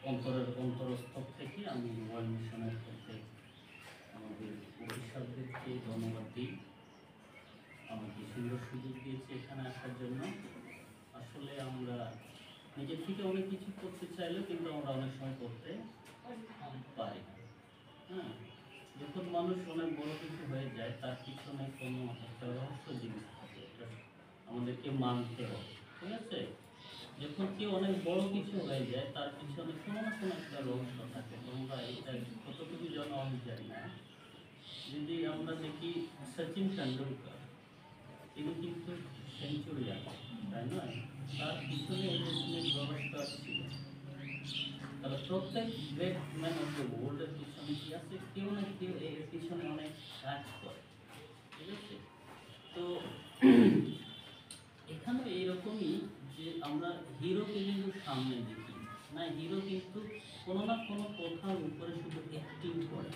অন্তরের অন্তরস্থল থেকে আমি ওয়ার্ল্ড মিশনের প্রত্যেক আমাদের অফিসারদেরকে ধন্যবাদ দিই। আমাকে সুন্দর সুযোগ দিয়েছে এখানে আসার জন্য। আসলে আমরা নিজের থেকে অনেক কিছু করতে চাইলেও কিন্তু আমরা অনেক সময় করতে পারি না। হ্যাঁ, যখন মানুষ অনেক বড় কিছু হয়ে যায় তার পিছনে কোনো একটা রহস্য জিনিস থাকে, এটা আমাদেরকে মানতে হবে। ঠিক আছে, যখন কেউ অনেক বড় কিছু হয়ে যায় তার পিছনে কোনো না কোনো একটা রহস্য থাকে। তোমরা এটা কতটুকু জানো আমি জানি না। যদি আমরা দেখি সচিন তেন্ডুলকর, তিনি কিন্তু সেঞ্চুরিয়ান, তাই নয়? তার পিছনে এই রহস্য ছিল। তাহলে প্রত্যেক গ্রেট ম্যান অফ দ্য ওয়ার্ল্ডের পিছনে কি আছে? কেউ না কেউ এর পিছনে অনেক কাজ করে। ঠিক আছে, তো এখানে এইরকমই যে আমরা হিরোকে কিন্তু সামনে দেখি না, হিরো কিন্তু কোনো না কোনো কোথাও উপরে শুধু অ্যাক্টিং করে,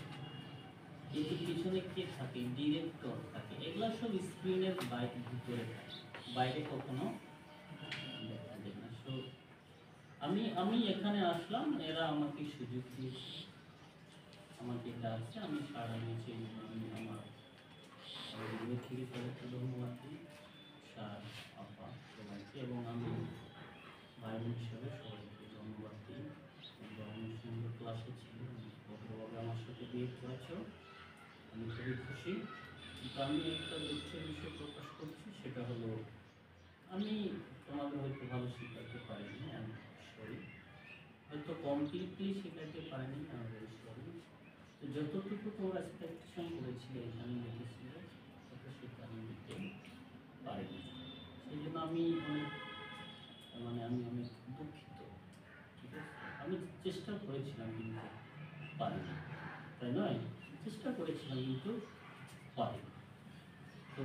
কিন্তু পিছনে কে থাকে? ডিরেক্টর থাকে। এগুলো সব স্ক্রিনের ভিতরে থাকে, বাইরে কখনো দেখা যায় না। সো আমি এখানে আসলাম, এরা আমাকে সুযোগ দিয়েছে, আমাকে ডাকছে, আমি সাড়া দিয়েছি। আমি আমার থেকে তাদেরকে ধন্যবাদ দিই, স্যার, আপা সবাইকে, এবং আমি ভাই বোন হিসাবে সবাইকে ধন্যবাদ দিই। এবং অনেক সুন্দর ক্লাসে ছিল, ভদ্রভাবে আমার সাথে বিয়ে করেছ, আমি খুবই খুশি। কিন্তু আমি একটা দুঃখের বিষয় প্রকাশ করছি, সেটা হলো আমি তোমাদের হয়তো ভালো শেখাতে পারিনি, আমি সরি, হয়তো কমপ্লিটলি শেখাতে পারিনি, আমি ভেরি সরি। তো যতটুকু তোমরা এক্সপেকটেশন করেছিলে এখানে লিখেছিলে তত সেটা আমি দিতে পারিনি। সেই জন্য আমি আমি অনেক দুঃখিত। ঠিক আছে, আমি চেষ্টা করেছিলাম কিন্তু পারিনি, তাই নয়? চেষ্টা করেছিলাম কিন্তু পারিনি। তো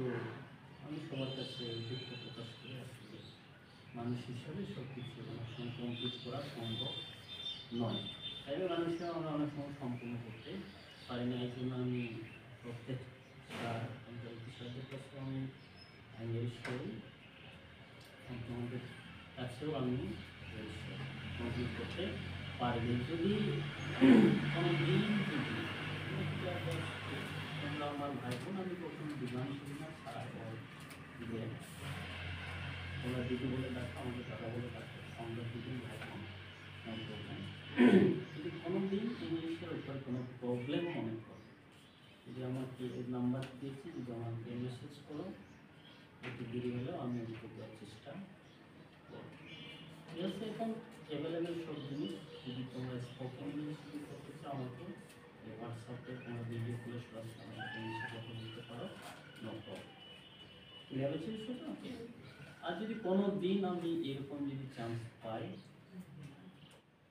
আমি সবার কাছে দুঃখ প্রকাশ করে আসলে মানুষ হিসাবে সব কিছু অনেক সময় কমপ্লিট করা সম্ভব নয়, তাই মানুষকে আমরা অনেক সময় সম্পূর্ণ করতে পারি না। এই জন্য আমি প্রত্যেক অফিসারদের কাছে আমি সরি, তোমাদের কাছেও আমি কমপ্লিট করতে পারিনি। যদি কোনো দিন যদি তোমরা আমার ভাই বোন, আমি কখনো ডিমান্ড করি না ছাড়া যে তোমরা দিদি বলে ডাকো, আমাকে দাদা বলে ডাকো, আমরা দুদিন ভাই বোন, প্রবলেম। যদি কোনো দিন এই জিনিসটার উপর কোনো প্রবলেম মনে করো, যদি আমাকে নাম্বার দিয়েছি, যদি আমাকে মেসেজ করো, একটু দেরি হলেও আমি ওদিকে দেওয়ার চেষ্টা করব। ঠিক আছে, এখন অ্যাভেলেবেল সব জিনিস। যদি তোমরা স্পোকেন ইংলিশ যদি করতে চাও, আমাকে হোয়াটসঅ্যাপে তোমরা ভিডিও কলে সরাসরি আমাকে ইংলিশে কথা বলতে পারো, নো প্রবলেম। ক্লিয়ার হচ্ছে বিষয়টা? ওকে। আর যদি কোনো দিন আমি এরকম যদি চান্স পাই,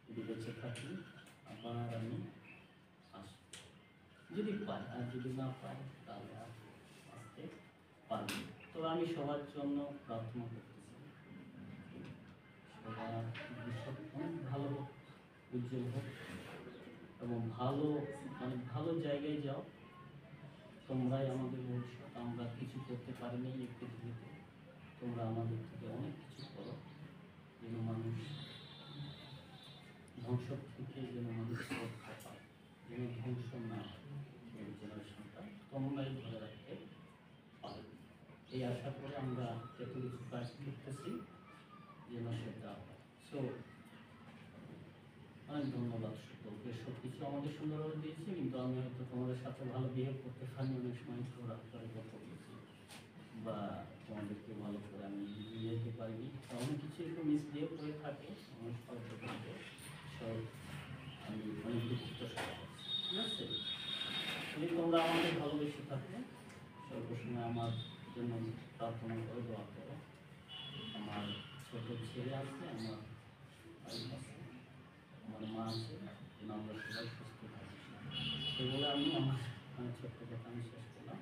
যদি বেঁচে থাকি, আবার আমি আসবো, যদি পাই। আর যদি না পাই তাহলে আর আসতে পারবো। তো আমি সবার জন্য প্রার্থনা করতেছি, সবার ভবিষ্যৎ অনেক ভালো হোক, উজ্জ্বল হোক, এবং ভালো জায়গায় যাও। তোমরাই আমাদের ভবিষ্যৎ। আমরা কিছু করতে পারিনি এই পৃথিবীতে, তোমরা আমাদের থেকে অনেক কিছু করো, যেন মানুষ ধ্বংস থেকে যেন মানুষ রক্ষা পায়, যেন ধ্বংস না হয় এই জেনারেশনটা, তোমরাই ধরে রাখতে পারবে। এই আশা করে আমরা যত কিছু কাজ করতেছি যেন সেটা হয়। সো অনেক ধন্যবাদ সকলকে। সব কিছু আমাকে সুন্দরভাবে দিয়েছে, কিন্তু আমি হয়তো তোমাদের সাথে ভালো বিহেভ করতে পারিনি, অনেক সময় একটু রাত করে কথা বলেছি, বা তোমাদেরকে ভালো করে আমি যেতে পারিনি। অনেক কিছু একটু মিসবিহেভ করে থাকে আমার সব, সব আমি অনেক দুঃখিত সবাই। ঠিক আছে, যদি তোমরা আমাকে ভালোবেসে থাকো, সর্বসময় আমার জন্য প্রার্থনা করো, দোয়া করো। আমার ছোট ছেলে আছে, আমার ওয়াইফ আছে, আমার মা আছে, যেন আমরা সবাই সুস্থ থাকি। সেগুলো আমি আমার ছোট্ট কথা আমি শেষ করলাম।